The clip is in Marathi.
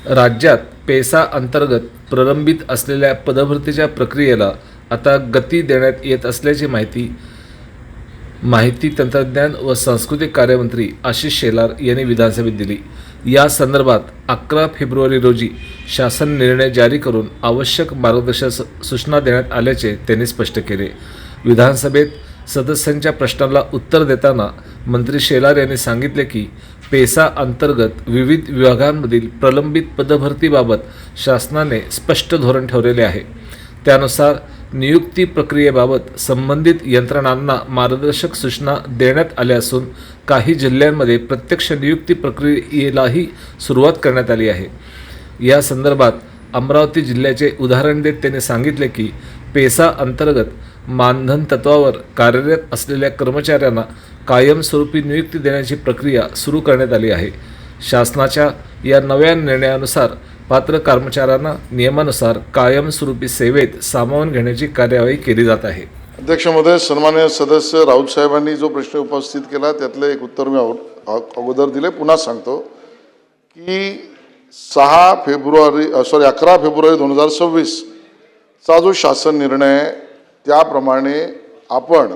राज्यात पेसा अंतर्गत प्रलंबित असलेल्या पदभरतीच्या प्रक्रियेला आता गती देण्यात येत असल्याची माहिती तंत्रज्ञान व सांस्कृतिक कार्यमंत्री आशिष शेलार यांनी विधानसभेत दिली। या संदर्भात 11 फेब्रुवारी रोजी शासन निर्णय जारी करून आवश्यक मार्गदर्शक सूचना देण्यात आल्याचे त्यांनी स्पष्ट केले। विधानसभेत सदस्यांच्या प्रश्नाला उत्तर देताना मंत्री शेलार यांनी सांगितले की पेसा अंतर्गत विविध विभागांमधील प्रलंबित पदभरतीबाबत शासनाने स्पष्ट धोरण ठेवलेले आहे। त्यानुसार नियुक्ती प्रक्रियेबाबत संबंधित यंत्रणांना मार्गदर्शक सूचना देण्यात आल्या असून काही जिल्ह्यांमध्ये प्रत्यक्ष नियुक्ती प्रक्रियेलाही सुरुवात करण्यात आली आहे। या संदर्भात अमरावती जिल्ह्याचे उदाहरण देत त्यांनी सांगितले की पेसा अंतर्गत मानधन तत्वावर कार्यरत असलेल्या कर्मचाऱ्यांना कायमस्वरूपी नियुक्ती देण्याची प्रक्रिया सुरू करण्यात आली आहे। शासनाच्या या नव्या निर्णयानुसार पात्र कर्मचाऱ्यांना नियमानुसार कायमस्वरूपी सेवेत सामावून घेण्याची कार्यवाही केली जात आहे। अध्यक्ष महोदय, सन्माननीय सदस्य राऊत साहेबांनी जो प्रश्न उपस्थित केला त्यातले एक उत्तर मी अगोदर दिले, पुन्हा सांगतो की 11 फेब्रुवारी 2026 चा जो शासन निर्णय त्याप्रमाणे आपण